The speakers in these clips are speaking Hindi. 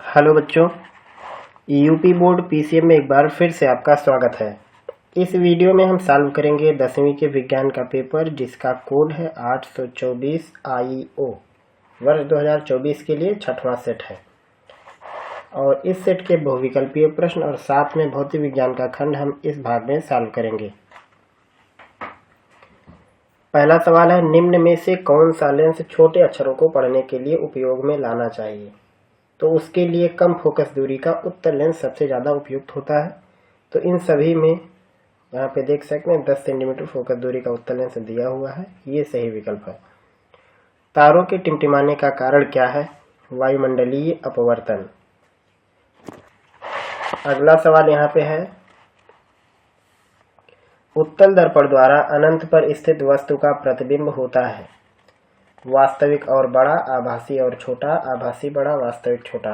हेलो बच्चों, यूपी बोर्ड पीसीएम में एक बार फिर से आपका स्वागत है। इस वीडियो में हम सॉल्व करेंगे 10वीं के विज्ञान का पेपर जिसका कोड है 824 IO। वर्ष 2024 के लिए छठवां सेट है और इस सेट के बहुविकल्पीय प्रश्न और साथ में भौतिक विज्ञान का खंड हम इस भाग में सॉल्व करेंगे। पहला सवाल है, निम्न में से कौन सा लेंस छोटे अक्षरों को पढ़ने के लिए उपयोग में लाना चाहिए? तो उसके लिए कम फोकस दूरी का उत्तल लेंस सबसे ज़्यादा उपयुक्त होता है। तो इन सभी में यहाँ पे देख सकते हैं 10 सेंटीमीटर फोकस दूरी का उत्तल लेंस दिया हुआ है, ये सही विकल्प है। तारों के टिमटिमाने का कारण क्या है? वायुमंडलीय अपवर्तन। अगला सवाल यहाँ पे है, उत्तल दर्पण द्वारा अनंत पर स्थित वस्तु का प्रतिबिंब होता है। वास्तविक और बड़ा, आभासी और छोटा, आभासी बड़ा, वास्तविक छोटा।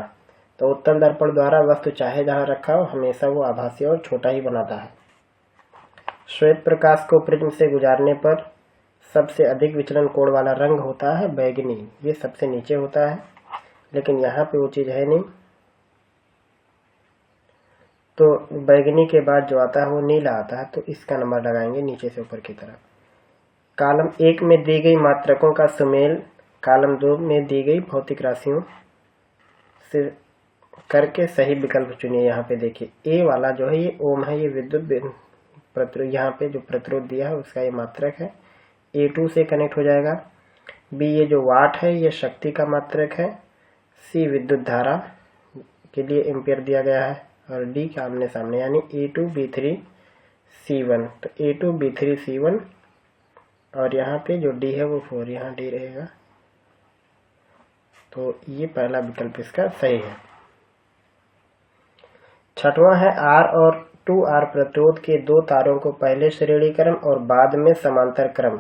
तो उत्तल दर्पण द्वारा वस्तु चाहे जहां रखा हो हमेशा वो आभासी और छोटा ही बनाता है। श्वेत प्रकाश को प्रिज्म से गुजारने पर सबसे अधिक विचलन कोण वाला रंग होता है बैगनी, ये सबसे नीचे होता है, लेकिन यहाँ पे वो चीज है नहीं। तो बैगनी के बाद जो आता है वो नीला आता है, तो इसका नंबर लगाएंगे नीचे से ऊपर की तरफ। कॉलम 1 में दी गई मात्रकों का सुमेल कॉलम 2 में दी गई भौतिक राशियों से करके सही विकल्प चुनिए। यहाँ पे देखिए ए वाला जो है ये ओम है, ये विद्युत प्रतिरोध, यहाँ पे जो प्रतिरोध दिया है उसका ये मात्रक है, A2 से कनेक्ट हो जाएगा। बी ये जो वाट है ये शक्ति का मात्रक है। सी विद्युत धारा के लिए एम्पियर दिया गया है और डी के आमने सामने यानी A2B3C1। तो A2B3C1 और यहाँ पे जो डी है वो 4, यहाँ डी रहेगा। तो ये पहला विकल्प इसका सही है। छठवां है, R और 2R प्रतिरोध के दो तारों को पहले श्रेणी क्रम और बाद में समांतर क्रम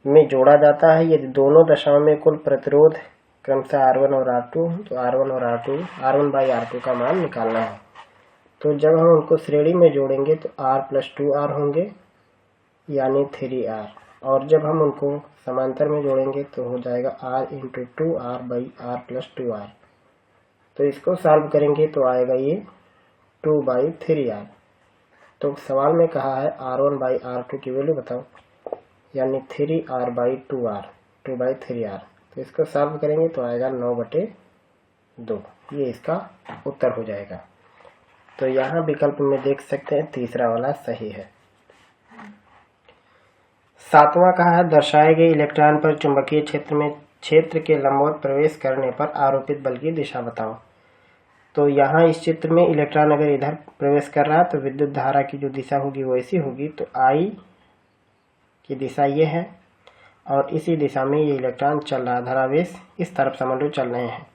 में जोड़ा जाता है यदि दोनों दशाओं में कुल प्रतिरोध क्रमशः R1 और R2, तो R1 और R1/R2 का मान निकालना है। तो जब हम उनको श्रेणी में जोड़ेंगे तो R+2R होंगे यानी 3R, और जब हम उनको समांतर में जोड़ेंगे तो हो जाएगा R × 2R/R+2R। तो इसको सॉल्व करेंगे तो आएगा ये 2/3R। तो सवाल में कहा है R1/R2 की वैल्यू बताओ, यानी 3R/2R, 2/3R। तो इसको सॉल्व करेंगे तो आएगा 9/2, ये इसका उत्तर हो जाएगा। तो यहाँ विकल्प में देख सकते हैं तीसरा वाला सही है। सातवां कहा है, दर्शाए गए इलेक्ट्रॉन पर चुंबकीय क्षेत्र में क्षेत्र के लंबवत प्रवेश करने पर आरोपित बल की दिशा बताओ। तो यहाँ इस चित्र में इलेक्ट्रॉन अगर इधर प्रवेश कर रहा है तो विद्युत धारा की जो दिशा होगी वो ऐसी होगी। तो I की दिशा ये है और इसी दिशा में ये इलेक्ट्रॉन चल रहा है, धरावेश इस तरफ समझ लो चल रहे हैं।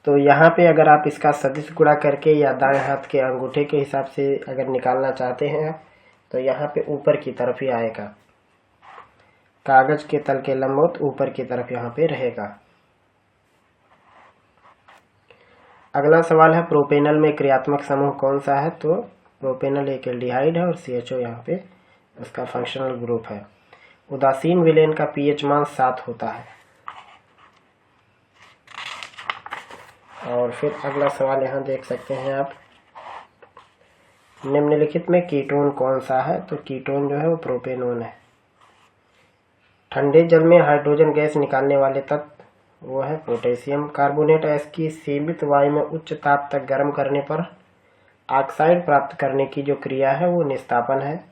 तो यहाँ पे अगर आप इसका सदिश गुणा करके या दाएं हाथ के अंगूठे के हिसाब से अगर निकालना चाहते हैं तो यहाँ पे ऊपर की तरफ ही आएगा, कागज के तल के लंबवत ऊपर की तरफ यहाँ पे रहेगा। अगला सवाल है, प्रोपेनल में क्रियात्मक समूह कौन सा है? तो प्रोपेनल एक एल्डिहाइड है और CHO यहाँ पे उसका फंक्शनल ग्रुप है। उदासीन विलयन का pH मान 7 होता है। और फिर अगला सवाल यहाँ देख सकते हैं आप, निम्नलिखित में कीटोन कौन सा है? तो कीटोन जो है वो प्रोपेनोन है। ठंडे जल में हाइड्रोजन गैस निकालने वाले तत्व वो है पोटेशियम कार्बोनेट। इसकी सीमित वायु में उच्च ताप तक गर्म करने पर ऑक्साइड प्राप्त करने की जो क्रिया है वो निस्तापन है।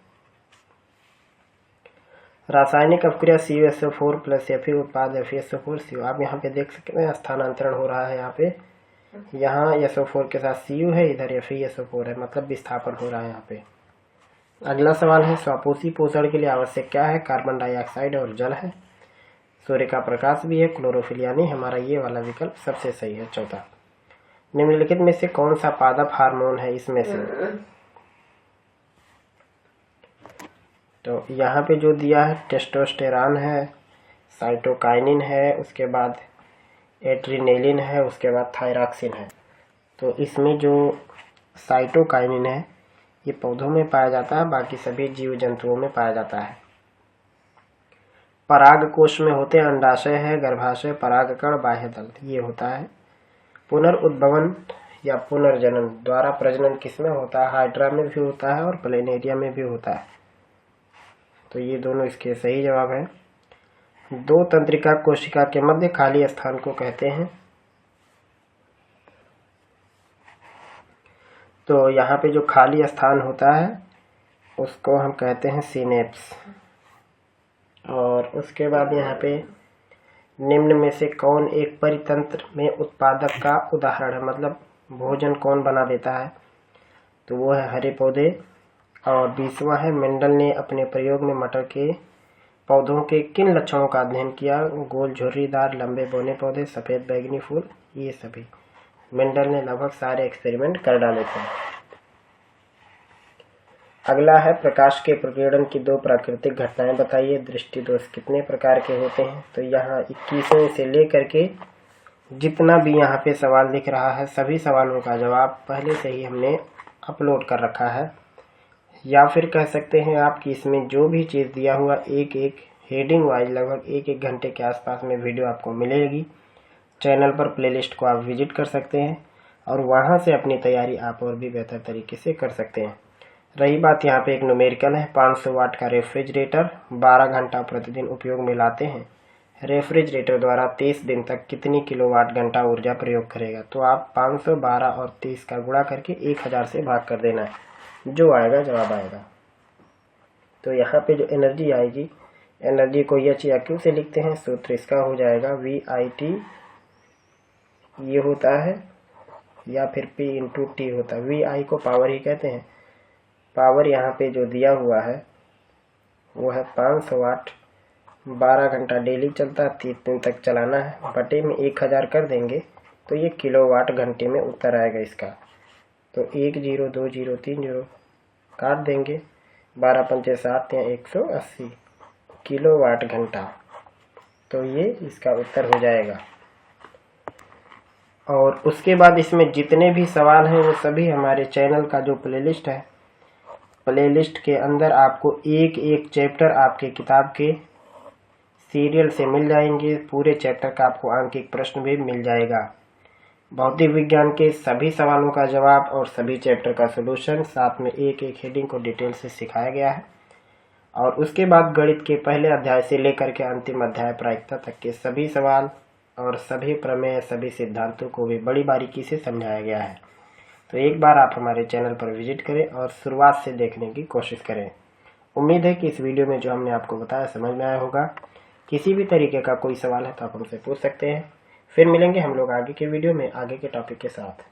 रासायनिक अपक्रिया CuSO4 + Fe उत्पाद FeSO4CO। आप यहाँ पे देख सकते हैं स्थानांतरण हो रहा है, यहाँ SO4 के साथ Cu है, इधर FeSO4 है, मतलब विस्थापन हो रहा है यहाँ पे। अगला सवाल है, स्वापोषी पोषण के लिए आवश्यक क्या है? कार्बन डाइऑक्साइड और जल है, सूर्य का प्रकाश भी है, क्लोरोफिल, यानी हमारा ये वाला विकल्प सबसे सही है, चौथा। निम्नलिखित में से कौन सा पादप हार्मोन है इसमें से? तो यहाँ पे जो दिया है टेस्टोस्टेरॉन है, साइटोकाइनिन है, उसके बाद एड्रिनेलिन है, उसके बाद थायरॉक्सिन है। तो इसमें जो साइटोकाइनिन है ये पौधों में पाया जाता है, बाकी सभी जीव जंतुओं में पाया जाता है। परागकोश में होते हैं अंडाशय है, गर्भाशय, परागकण, बाह्यदल, ये होता है। पुनर्उद्भवन या पुनर्जनन द्वारा प्रजनन किसमें होता है? हाइड्रा में भी होता है और प्लेनेरिया में भी होता है। तो ये दोनों इसके सही जवाब है। दो तंत्रिका कोशिका के मध्य खाली स्थान को कहते हैं। तो यहाँ पे जो खाली स्थान होता है उसको हम कहते हैं सिनेप्स। और उसके बाद यहाँ पे निम्न में से कौन एक परितंत्र में उत्पादक का उदाहरण है? मतलब भोजन कौन बना देता है? तो वो है हरे पौधे। और 20वां है, मेंडल ने अपने प्रयोग में मटर के पौधों के किन लक्षणों का अध्ययन किया? गोल झुर्रीदार, लंबे बौने पौधे, सफेद बैगनी फूल, ये सभी। मेंडल ने लगभग सारे एक्सपेरिमेंट कर डाले थे। अगला है, प्रकाश के प्रकीर्णन की दो प्राकृतिक घटनाएं बताइए। दृष्टि दोष कितने प्रकार के होते हैं? तो यहाँ 21वें से लेकर के जितना भी यहाँ पे सवाल दिख रहा है सभी सवालों का जवाब पहले से ही हमने अपलोड कर रखा है। या फिर कह सकते हैं आप कि इसमें जो भी चीज़ दिया हुआ एक एक हेडिंग वाइज लगभग एक घंटे के आसपास में वीडियो आपको मिलेगी। चैनल पर प्लेलिस्ट को आप विजिट कर सकते हैं और वहां से अपनी तैयारी आप और भी बेहतर तरीके से कर सकते हैं। रही बात यहाँ पे एक न्यूमेरिकल है, 500 वाट का रेफ्रिजरेटर 12 घंटा प्रतिदिन उपयोग में लाते हैं। रेफ्रिजरेटर द्वारा 30 दिन तक कितनी किलोवाट घंटा ऊर्जा प्रयोग करेगा? तो आप 500, 12 और 30 का गुणा करके 1000 से भाग कर देना है, जो आएगा जवाब आएगा। तो यहाँ पे जो एनर्जी आएगी, एनर्जी को एच या क्यू से लिखते हैं। सूत्र इसका हो जाएगा VIT, ये होता है, या फिर P × T होता है। VI को पावर ही कहते हैं। पावर यहाँ पे जो दिया हुआ है वो है 500 वाट, 12 घंटा डेली चलता है, 30 दिन तक चलाना है, बटे में 1000 कर देंगे तो ये किलोवाट घंटे में उत्तर आएगा इसका। तो 1 0 2 0 3 0 काट देंगे, 12 पंचे 7 या 180 किलोवाट घंटा। तो ये इसका उत्तर हो जाएगा। और उसके बाद इसमें जितने भी सवाल हैं वो सभी हमारे चैनल का जो प्लेलिस्ट है, प्लेलिस्ट के अंदर आपको एक एक चैप्टर आपके किताब के सीरियल से मिल जाएंगे। पूरे चैप्टर का आपको आंकिक प्रश्न भी मिल जाएगा। भौतिक विज्ञान के सभी सवालों का जवाब और सभी चैप्टर का सॉल्यूशन, साथ में एक एक हेडिंग को डिटेल से सिखाया गया है। और उसके बाद गणित के पहले अध्याय से लेकर के अंतिम अध्याय प्रायिकता तक के सभी सवाल और सभी प्रमेय, सभी सिद्धांतों को भी बड़ी बारीकी से समझाया गया है। तो एक बार आप हमारे चैनल पर विजिट करें और शुरुआत से देखने की कोशिश करें। उम्मीद है कि इस वीडियो में जो हमने आपको बताया समझ में आया होगा। किसी भी तरीके का कोई सवाल है तो आप हमसे पूछ सकते हैं। फिर मिलेंगे हम लोग आगे के वीडियो में आगे के टॉपिक के साथ।